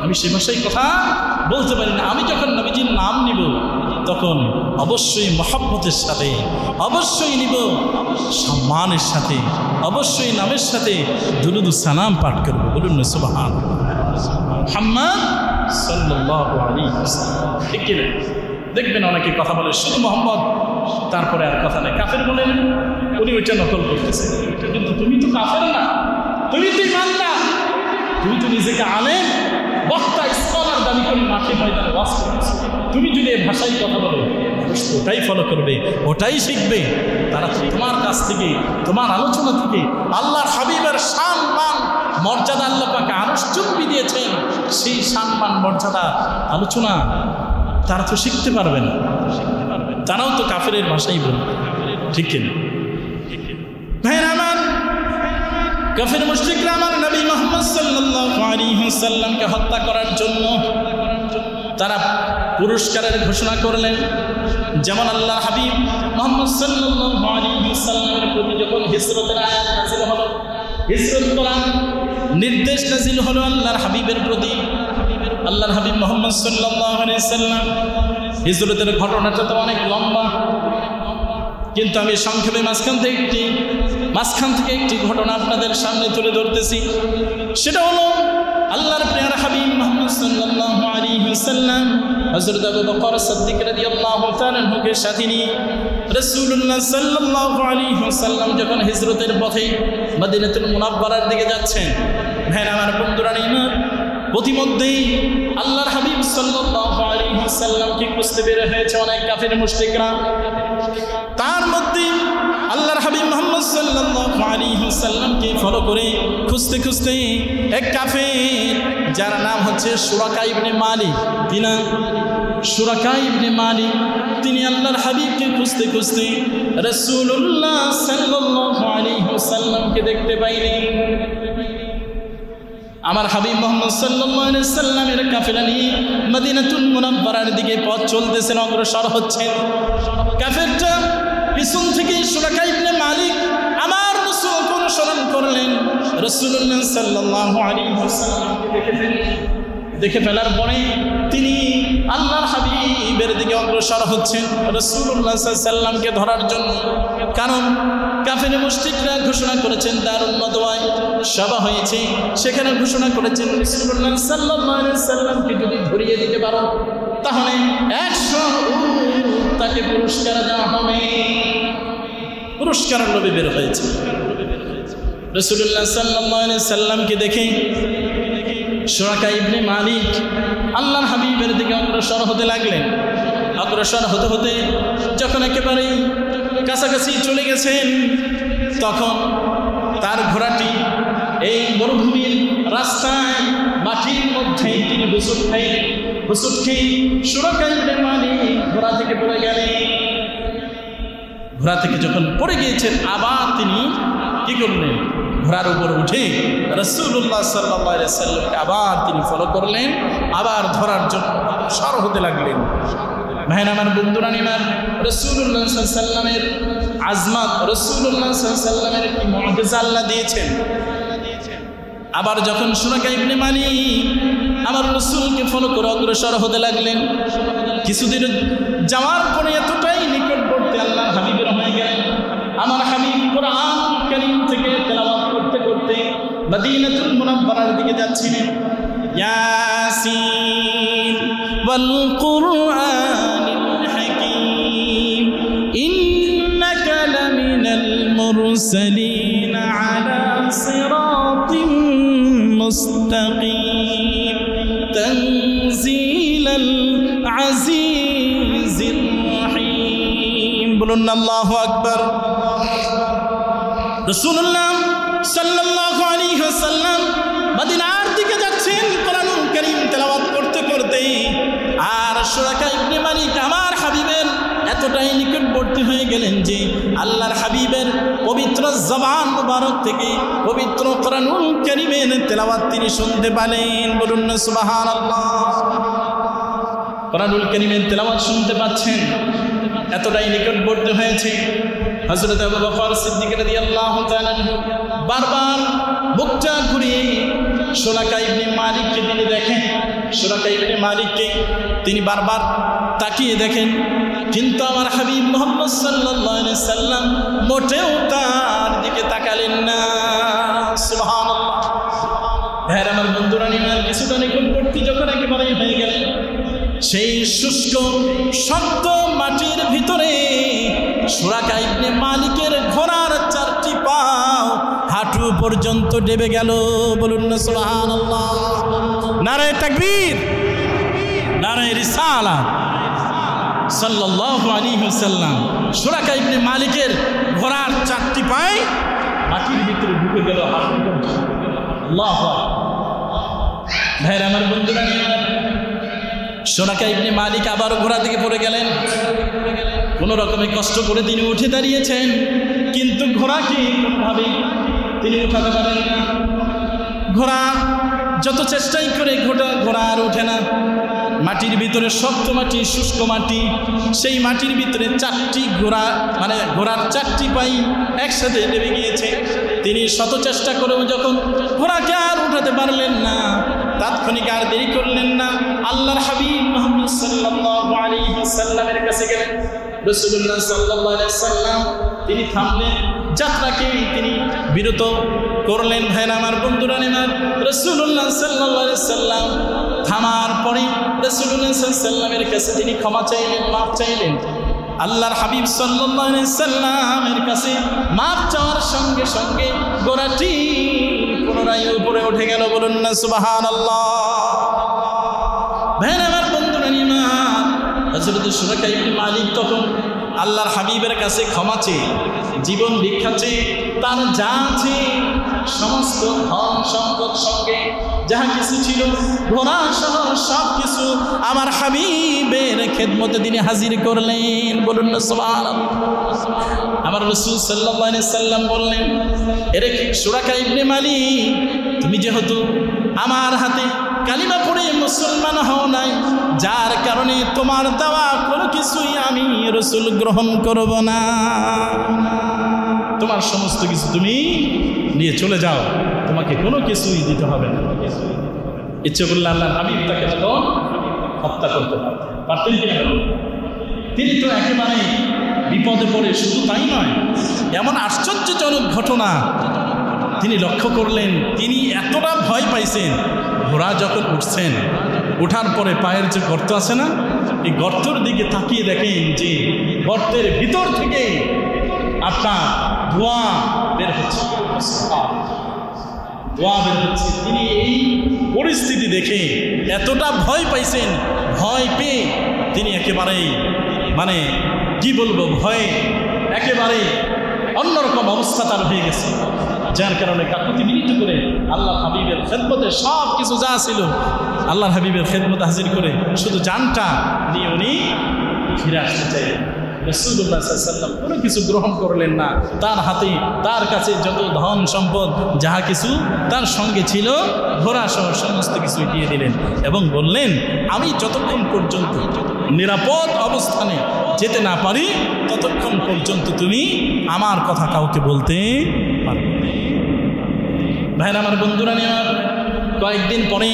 আমি সেই ভাষায় কথা বলতে পারি না। আমি যখন নবীজির নাম নিব তখন অবশ্যই মহব্বতের সাথে, অবশ্যই নিব সম্মানের সাথে, অবশ্যই নামের সাথে দুরূদ ও সালাম পাঠ করব। বলুন না সুবহান। মুহাম্মদ সাল্লাল্লাহু আলাইহি ওয়াসাল্লাম, ঠিক কি না? দেখবেন অনেকে কথা বলে শুধু মোহাম্মদ, তারপরে আর কথা নেই। কাফের বলেন, উনি ওইটা নকল করতেছে। কিন্তু তুমি তো কাফের না, তুমি তো ইমানদার, তুমি তো নিজেকে আলেম, বক্তা, স্কলার দাবি করে মাঠে ময়দানে ওয়াজ করতেছো। তুমি যদি এই ভাষায় কথা বলো, ওটাই ফলো করবে, ওটাই শিখবে। তারা তোমার কাছ থেকে, তোমার আলোচনা থেকে আল্লাহর হাবিবের সম্মান মর্যাদা আল্লাহ পাক আরশ চুম্বি দিয়েছেন, সেই সম্মান মর্যাদা আলোচনা তারা তো শিখতে পারবে না। তারাও তো কাফেরের ভাষাই বলবে, ঠিক কিনা? ভাইরা আমার, কাফের মুশরিকরা আমার নবী মুহাম্মদ সাল্লাল্লাহু আলাইহি ওয়াসাল্লামকে হত্যা করার জন্য তারা পুরস্কারের ঘোষণা করলেন। যেমন আল্লাহ হাবিব মুহাম্মদ সাল্লাল্লাহু আলাইহি ওয়াসাল্লামের প্রতি যখন হিজরতের আয়াত নাযিল হলো, হিজরত করার নির্দেশ নাযিল হলো আল্লাহর হাবিবের প্রতি, আল্লাহর হাবিব মুহাম্মদ সাল্লাল্লাহু আলাইহি ওয়াসাল্লাম হিজরতের ঘটনাটা তো অনেক লম্বা, কিন্তু আমি সংক্ষেপে মাঝখান থেকে একটি ঘটনা আপনাদের সামনে তুলে ধরতেছি। সেটা হলো আল্লাহর প্রিয় হাবিব মুহাম্মদ সাল্লাল্লাহু আলাইহি ওয়াসাল্লাম হযরত আবু বকর সিদ্দিক রাদিয়াল্লাহু তাআলা আনহুকে সাথে নিয়ে রাসূলুল্লাহ সাল্লাল্লাহু আলাইহি ওয়াসাল্লাম যখন হিজরতের পথে মদিনাতুল মুনাওয়ারার দিকে যাচ্ছেন, ভাইরা আমার, বন্ধুরা আমার, প্রতিমধ্যেই আল্লাহর হাবিব সাল্লাল্লাহু আলাইহি ওয়াসাল্লামকে খুঁজতে বের হয়েছে অনেক কাফির মুশরিকরা। তার মধ্যে আল্লাহর হাবিব মুহাম্মদ সাল্লাল্লাহু আলাইহি ওয়াসাল্লামকে ফলো করে খুঁজতে খুঁজতে এক কাফির, যার নাম হচ্ছে সুরাকা ইবনে মালিক, সুরাকা ইবনে মালিক, তিনি আল্লাহর হাবিবকে খুঁজতে খুঁজতে রাসূলুল্লাহ সাল্লাল্লাহু আলাইহি ওয়াসাল্লামকে দেখতে পাইলেন। আমার হাবিব মুহাম্মদ সাল্লাল্লাহু আলাইহি ওয়াসাল্লামের কাফেলা নিয়ে মদিনাতুল মুনাওয়ারার দিকে পথ চলতেছেন, অগ্রসর হচ্ছেন। কাফেরটা পিছন থেকে সুরাকা ইবনে মালিক আমার রাসূলকে অনুসরণ করলেন। রাসূলুল্লাহ সাল্লাল্লাহু আলাইহি ওয়াসাল্লামকে দেখে ফেলার পরে তিনি আল্লাহর হাবিবের দিকে অগ্রসর হচ্ছেন রাসূলুল্লাহ সাল্লাল্লাহু আলাইহি ওয়াসাল্লামকে ধরার জন্য। কারণ কাফের মুশরিকরা ঘোষণা করেছেন, দারুল নদওয়ায় সভা হয়েছে, সেখানে ঘোষণা করেছেন রাসূলুল্লাহ সাল্লাল্লাহু আলাইহি ওয়াসাল্লামকে যদি ধরিয়ে দিতে পারো তাহলে 100 উট তাকে পুরস্কার দেওয়া হবে। পুরস্কারের লোভে বের হয়েছে। রাসূলুল্লাহ সাল্লাল্লাহু আলাইহি ওয়াসাল্লামকে দেখে সুরাকা ইবনে মালিক আল্লাহর হাবিবের দিকে অগ্রসর হতে লাগলেন। অগ্রসর হতে হতে যখন একেবারেই কাছাকাছি চলে গেছেন, তখন তার ঘোড়াটি এই মরুভূমির রাস্তায় মাটির মধ্যে তিনি হোঁচট খেয়ে সুরাকা ইবনে মালিক ঘোড়া থেকে পড়ে গেলেন। ঘোড়া থেকে যখন পড়ে গিয়েছেন, আবার তিনি কি করলেন? ঘোড়ার উপর উঠে রাসূলুল্লাহ সাল্লাল্লাহু আলাইহি ওয়াসাল্লামকে আবার তিনি ফলো করলেন, আবার ধরার জন্য অগ্রসর হতে লাগলেন। ভাইরা আমার, বন্ধুরা আমার, রাসূলুল্লাহ সাল্লাল্লাহু আলাইহি ওয়াসাল্লামের আজমত, রাসূলুল্লাহ সাল্লাল্লাহু আলাইহি ওয়াসাল্লামের কি মুআজিজা আল্লাহ দিয়েছেন। আবার যখন সুরাকা ইবনে মালিক আমার রাসূলকে ফলো করে অগ্রসর হতে লাগলেন, কিছুদিন যাওয়ার পরে এতটাই নিকটবর্তী আল্লাহর হাবিবের হয়ে গেলেন। আমার হাবিব কোরআন কারীম থেকে তেলাওয়াত করতে করতে মদিনাতুল মুনাওয়ারার দিকে যাচ্ছিলেন। ইয়াসিন ওয়াল কুরআনিল হাকীম ইন্নাকা লামিনাল মুরসালিন আলা সিরাতিম মুস্তাকিম তানজিলাল আজিজির রহিম। বলুন আল্লাহু আকবার। রাসূলুল্লাহ সাল্লাল্লাহু আলাইহি ওয়াসাল্লাম মদিনার দিকে যাচ্ছেন কোরআনুল কারীম তেলাওয়াত করতে করতে, আর সুরাকা ইবনে মালিক আমার হাবিবের এতটাই নিকটবর্তী হয়ে গেলেন যে আল্লাহর হাবিবের পবিত্র জবান মুবারক থেকে পবিত্র কোরআনুল কারীমের তেলাওয়াত তিনি শুনতে পেলেন। বলুন না সুবহানাল্লাহ। কোরআনুল কারীমের তেলাওয়াত শুনতে পাচ্ছেন, এতটাই নিকটবর্তী হয়েছে। হযরত আবু বকর সিদ্দিক রাদিয়াল্লাহু তাআলা বারবার মুখটা ঘুরিয়ে সুরাকা ইবনে মালিককে তিনি দেখেন, সুরাকা ইবনে মালিককে তিনি বারবার তাকিয়ে দেখেন, কিন্তু আমার হাবিব মুহাম্মদ সাল্লাল্লাহু আলাইহি সাল্লাম মোটেও তার দিকে তাকালেন না। সুবহানাল্লাহ। হ্যাঁ আমার বন্ধুরা, নিমার কিছুটা নিকটবর্তী যখন একেবারেই হয়ে গেলেন, সেই শুষ্ক শক্ত মাটির ভিতরে সুরাকা ইবনে মালিকের ঘোড়ার 4টি পাও হাঁটু পর্যন্ত ডেবে গেল। বলুন না সুবহানাল্লাহ। নারে তাকবীর, নারে রিসালাত। সাল্লাল্লাহু আলাইহি ওয়াসাল্লাম সুরাকা ইবনে মালিকের ঘোড়ার 4টি পায়ে মাটির ভিতরে ঢুকে গেল হাঁটু পর্যন্ত। আল্লাহু আকবার। ভাইরা আমার বন্ধুরা, সুরাকা ইবনে মালিক আবার ঘোড়া থেকে পড়ে গেলেন। কোনো রকমে কষ্ট করে তিনি উঠে দাঁড়িয়েছেন, কিন্তু ঘোড়াকে কোনোভাবেই তিনি উঠাতে পারেন না। ঘোড়া যত চেষ্টাই করে ঘোড়া আর ওঠে না। মাটির ভিতরে শক্ত মাটি, শুষ্ক মাটি, সেই মাটির ভিতরে 4টি ঘোড়ার 4টি পাই একসাথে ডেবে গিয়েছে। তিনি শত চেষ্টা করেও যখন ঘোড়াকে আর উঠাতে পারলেন না, তাৎক্ষণিক আর দেরি করলেন না, আল্লাহর হাবিব মুহাম্মদ সাল্লাল্লাহু আলাইহি ওয়াসাল্লামের কাছে গেলেন। রাসূলুল্লাহ সাল্লাল্লাহু আলাইহি ওয়াসাল্লাম তিনি থামলেন, যাত্রাকে তিনি বিরত করলেন। ভাইরা আমার বন্ধুরা, আমার রাসূলুল্লাহ সাল্লাল্লাহু আলাইহি ওয়াসাল্লাম থামার পরে রাসূলুল্লাহ সাল্লাল্লাহু আলাইহি ওয়াসাল্লামের কাছে তিনি ক্ষমা চাইলেন, মাফ চাইলেন। আল্লাহর হাবিব সাল্লাল্লাহু আলাইহি ওয়াসাল্লামের কাছে মাফ চাওয়ার সঙ্গে সঙ্গে ঘোড়াটি পুনরায় উপরে উঠে গেল। বলুন না সুবহানাল্লাহ। ভাইরা আমার বন্ধুরা, আমার হযরত সুরাকা ইবনে মালিক তখন আল্লাহর হাবিবের কাছে ক্ষমা চেয়ে, জীবন ভিক্ষা চেয়ে, তার যা আছে সমস্ত ধন সম্পদ সঙ্গে যাহা কিছু ছিল ঘোড়া সহ সব কিছু আমার হাবিবের খেদমতে তিনি হাজির করলেন। বলুন না সুবহানাল্লাহ। আমার রাসূল সাল্লাল্লাহু আলাইহি সাল্লাম বললেন, এরে সুরাকা ইবনে মালিক, তুমি যেহেতু আমার হাতে কালিমা পড়ে মুসলমান হও নাই, যার কারণে তোমার দেওয়া কোনো কিছুই আমি রাসূল গ্রহণ করব না। তোমার সমস্ত কিছু তুমি নিয়ে চলে যাও, তোমাকে কোনো কিছুই দিতে হবে না। ইচ্ছে করলে আল্লাহর হাবিব তাকে তখন হত্যা করতে পারতেন কিনা? তিনি তো একেবারে বিপদে পড়ে, শুধু তাই নয়, এমন আশ্চর্যজনক ঘটনা তিনি লক্ষ্য করলেন। তিনি এতটা ভয় পাইছেন, ঘোড়া যখন উঠছেন, ওঠার পরে পায়ের যে গর্ত আছে না, এই গর্তের দিকে তাকিয়ে দেখেন যে গর্তের ভিতর থেকে আপনার ধোঁয়া বের হচ্ছে, ধোঁয়া বের হচ্ছে। তিনি এই পরিস্থিতি দেখে এতটা ভয় পাইছেন, ভয় পেয়ে তিনি একেবারেই কি বলবো, ভয়ে একেবারে অন্যরকম অবস্থা তার হয়ে গেছে, যার কারণে কাকুতি মিনিট করে আল্লাহ হাবিবের খেদমতে সব কিছু যা ছিল আল্লাহর হাবিবের খেদমতে হাজির করে শুধু জানটা নিয়ে উনি ফিরে আসতে চাইলেন। রাসূলুল্লাহ সাল্লাল্লাহু আলাইহি ওয়াসাল্লাম কোনো কিছু গ্রহণ করলেন না। তার হাতে, তার কাছে যত ধন সম্পদ যাহা কিছু তার সঙ্গে ছিল, ঘোড়া সহ সমস্ত কিছু দিয়ে দিলেন এবং বললেন, আমি যতক্ষণ পর্যন্ত নিরাপদ অবস্থানে যেতে না পারি ততক্ষণ পর্যন্ত তুমি আমার কথা কাউকে বলতে পারবে না। ভাইরা আমার বন্ধুরা, আমার কয়েকদিন পরে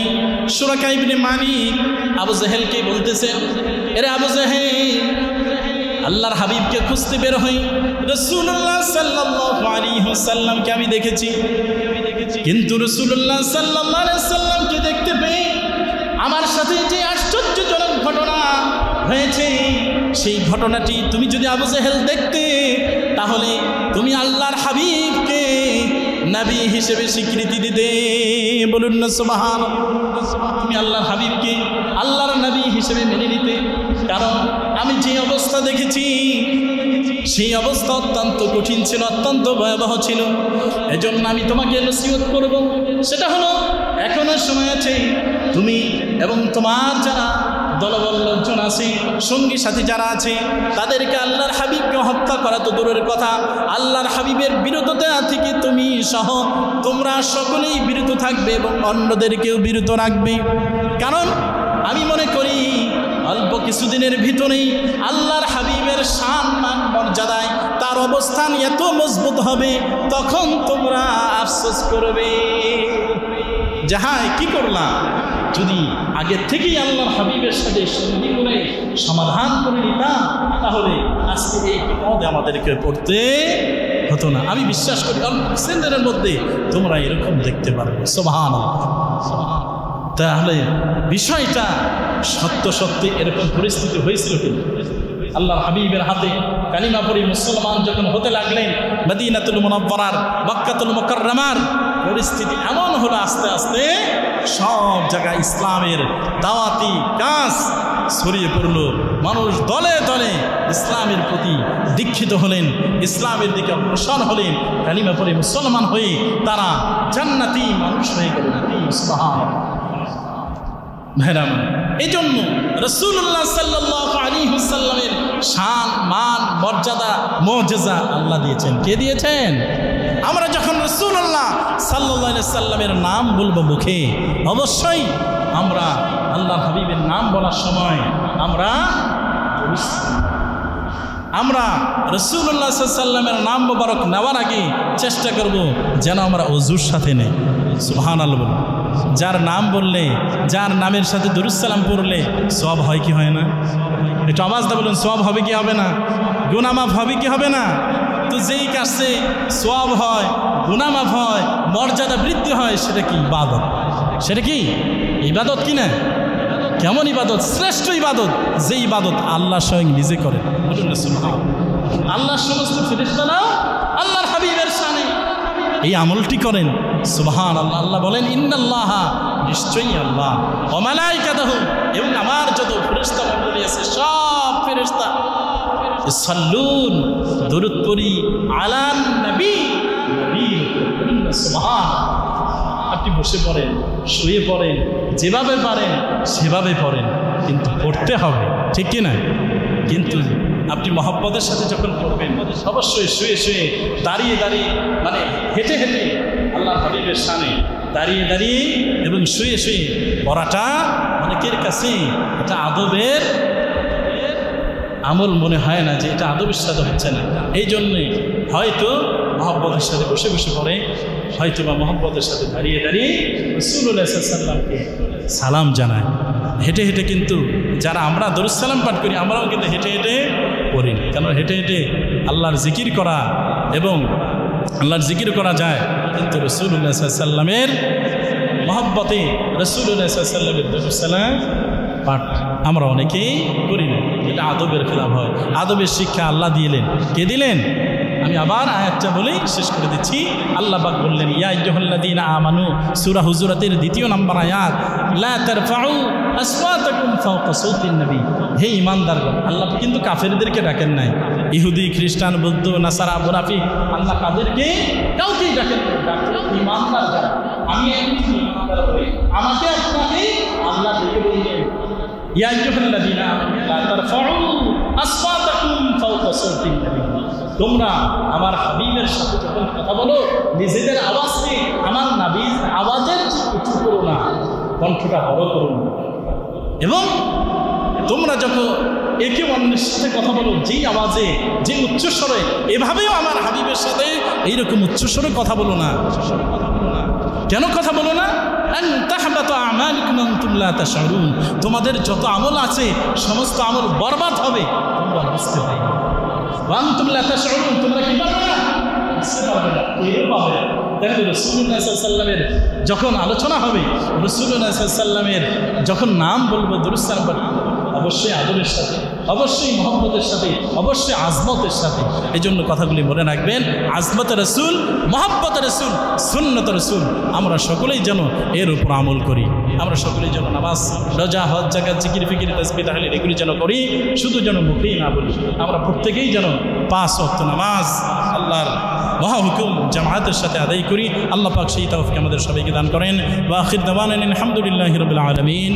সুরাকা ইবনে মালিক আবু জাহেলকে বলতেছেন, এরে আবু জাহেল, আল্লাহর হাবিবকে খুঁজতে বের হই, রাসূলুল্লাহ সাল্লাল্লাহু আলাইহি ওয়াসাল্লামকে আমি দেখেছি, কিন্তু রাসূলুল্লাহ সাল্লাল্লাহু আলাইহি সাল্লামকে দেখতে পেয়ে আমার সাথে যে আশ্চর্যজনক ঘটনা হয়েছে, সেই ঘটনাটি তুমি যদি আবু জেহেল দেখতে, তাহলে তুমি আল্লাহর হাবিবকে নবী হিসেবে স্বীকৃতি দিতে। বলুন না সুবহানাল্লাহ। তুমি আল্লাহর হাবিবকে আল্লাহর নবী হিসেবে মেনে নিতে। কারণ আমি যে অবস্থা দেখেছি, সেই অবস্থা অত্যন্ত কঠিন ছিল, অত্যন্ত ভয়াবহ ছিল। এজন্য আমি তোমাকে নসিহত করব, সেটা হলো এখনো সময় আছে, তুমি এবং তোমার যারা দলবল লোকজন আছে, সঙ্গী সাথী যারা আছে, তাদেরকে আল্লাহর হাবিবকে হত্যা করা তো দূরের কথা, আল্লাহর হাবিবের বিরততা থেকে তুমি সহ তোমরা সকলেই বিরত থাকবে এবং অন্যদেরকেও বিরত রাখবে। কারণ আমি মনে করি অল্প কিছুদিনের ভিতরেই আল্লাহর হাবিবের শান মান মর্যাদায় তার অবস্থান এত মজবুত হবে, তখন তোমরা আফসোস করবে। যাহাই কি করলাম, যদি আগের থেকেই আল্লাহর হাবিবের সাথে সন্ধি করে সমাধান করে নিতাম, তাহলে আজকে এই বিপদে আমাদেরকে পড়তে হতো না। আমি বিশ্বাস করি অল্প সেকেন্ডের মধ্যে তোমরা এরকম দেখতে পারবে। সুবহানাল্লাহ। তাহলে বিষয়টা সত্য সত্যি এরকম পরিস্থিতি হয়েছিল কি? আল্লাহর হাবিবের হাতে কালিমা পড়ে মুসলমান যখন হতে লাগলেন, মদিনাতুল মুনাওয়ারার, মক্কাতুল মুকাররমার পরিস্থিতি এমন হলো, আস্তে আস্তে সব জায়গায় ইসলামের দাওয়াতি কাজ ছড়িয়ে পড়ল। মানুষ দলে দলে ইসলামের প্রতি দীক্ষিত হলেন, ইসলামের দিকে অগ্রসর হলেন, কালিমা পড়ে মুসলমান হয়ে তারা জান্নাতি মানুষ হয়ে গেলেন। সুবহানাল্লাহ। ভাইরাম, এই জন্য রাসূলুল্লাহ সাল্লাল্লাহু আলাইহি ওয়াসাল্লামের শান মান মর্যাদা মুজিজা আল্লাহ দিয়েছেন। কে দিয়েছেন? আমরা যখন রাসূলুল্লাহ সাল্লাল্লাহু আলাইহি ওয়াসাল্লামের নাম বলবো মুখে, অবশ্যই আমরা আল্লাহর হাবিবের নাম বলার সময় আমরা রাসূলুল্লাহ সাল্লাল্লাহু আলাইহি ওয়াসাল্লামের নাম মোবারক নেওয়ার আগে চেষ্টা করব যেন আমরা ওযুর সাথে নেই। সুবহানাল্লাহ। যার নাম বললে, যার নামের সাথে দুরূদ সালাম পড়লে সওয়াব হয় কি হয় না? একটু আওয়াজটা বলুন, সওয়াব হবে কি হবে না? গুনাহ মাফ হবে কি হবে না? তো যেই কাজে সওয়াব হয়, গুনাহ মাফ হয়, মর্যাদা বৃদ্ধি হয়, সেটা কি ইবাদত? সেটা কি ইবাদত কি না? কেমন ইবাদত? শ্রেষ্ঠ ইবাদত, যে ইবাদত আল্লাহ স্বয়ং নিজে করেন। বলুন না সুবহানাল্লাহ। আল্লাহর সমস্ত ফেরেশতারাও আল্লাহর হাবিবের শানে এই আমলটি করেন। সুবহানাল্লাহ। আল্লাহ বলেন, ইন্নাল্লাহা, নিশ্চয়ই আল্লাহ, ওয়া মালাইকাতুহু, এবং আমার যত ফেরেশতা মণ্ডলী আছে সব ফেরেশতা, ইসাল্লুন, দরুদ পড়ি, আলান নবী, নবীর উপর। সুবহানাল্লাহ। আপনি বসে পড়েন, শুয়ে পড়েন, যেভাবে পারেন সেভাবে পড়েন, কিন্তু পড়তে হবে, ঠিক কি না? কিন্তু আপনি মহব্বতের সাথে যখন পড়বেন, অবশ্যই শুয়ে শুয়ে, দাঁড়িয়ে দাঁড়িয়ে, মানে হেঁটে হেঁটে আল্লাহ হাবিবের শানে দাঁড়িয়ে দাঁড়িয়ে এবং শুয়ে শুয়ে পড়াটা অনেকের কাছে এটা আদবের আমল মনে হয় না, যে এটা আদবের সাথে হচ্ছে না। এই জন্যে হয়তো মহব্বতের সাথে বসে বসে পড়ে, হয়তো বা মহব্বতের সাথে দাঁড়িয়ে দাঁড়িয়ে রাসূলুল্লাহ সাল্লাল্লাহু আলাইহি ওয়াসাল্লামকে সালাম জানায়। হেঁটে হেঁটে কিন্তু যারা আমরা দরুদ সালাম পাঠ করি, আমরাও কিন্তু হেঁটে হেঁটে পড়ি। কেন? হেঁটে হেঁটে আল্লাহর জিকির করা এবং আল্লাহর জিকির করা যায়, কিন্তু রাসূলুল্লাহ সাল্লাল্লাহু আলাইহি ওয়াসাল্লামের মহব্বতে রাসূলুল্লাহ সাল্লাল্লাহু আলাইহি ওয়াসাল্লামের দরুদ সালাম পাঠ আমরা অনেকেই করি না। এটা আদবের খেলাফ হয়। আদবের শিক্ষা আল্লাহ দিলেন। কে দিলেন? আমি আবার আয়াতটা বলেই শেষ করে দিচ্ছি। আল্লাহ পাক বললেন, ইয়া আইয়ুহাল্লাযীনা আমানু, সূরা হুজুরাতের 2 নম্বর আয়াত, লা তারফাউ আসওয়াতাকুম ফাওকা সাওতিন নবী। হে ঈমানদারগণ, আল্লাহ কিন্তু কাফেরদেরকে ডাকেন নাই। ইহুদি, খ্রিস্টান, বৌদ্ধ, নাসারা, মুনাফিক, আল্লাহ কাদেরকে কাউকেই ডাকেন না। ডাকলেন ঈমানদার যারা। আমি একজন ঈমানদার হই, আমাকে আপনাকে আল্লাহ ডেকে বললেন, ইয়া আইয়ুহাল্লাযীনা আমানু লা তারফাউ আসওয়াতাকুম ফাওকা সাওতিন নবী। তোমরা আমার হাবিবের সাথে যখন কথা বলো, নিজেদের আওয়াজকে আমার নবীর আওয়াজের উঁচু করো না, কণ্ঠটা বড় করো না। এবং তোমরা যখন একে অন্যের সাথে কথা বলো, যেই আওয়াজে, যে উচ্চস্বরে, এভাবেও আমার হাবিবের সাথে এইরকম উচ্চস্বরে কথা বলো না। কেন কথা বলো না? তোমাদের যত আমল আছে সমস্ত আমল বরবাদ হবে, তোমরা বুঝতে পারবে না। তোমরা কি পারবে না? বুঝতে পারবে না। দেখেন রাসূলুল্লাহ সাল্লাল্লাহু আলাইহি ওয়াসাল্লামের যখন আলোচনা হবে, রাসূলুল্লাহ সাল্লাল্লাহু আলাইহি ওয়াসাল্লামের যখন নাম বলবো, দুরূদ সালাম পড়ব, অবশ্যই আদরের সাথে, অবশ্যই মহব্বতের সাথে, অবশ্যই আজমতের সাথে। এই জন্য কথাগুলি মনে রাখবেন, আজমতে রাসূল, মহব্বতে রাসূল, সুন্নত রাসূল, আমরা সকলেই যেন এর উপর আমল করি। আমরা সকলেই যেন নামাজ, রোজা, হজ, যাকাত, জিকির, ফিকির, তাসবিহ, তাহলিল এগুলি যেন করি, শুধু যেন মুখেই না বলি। আমরা প্রত্যেকেই যেন 5 ওয়াক্ত নামাজ আল্লাহর মহা হুকুম জামায়াতের সাথে আদায় করি। আল্লাহ পাক সেই তৌফিক আমাদের সবাইকে দান করেন। ওয়া আখির দাওয়ানা আলহামদুলিল্লাহি রাব্বিল আলামিন।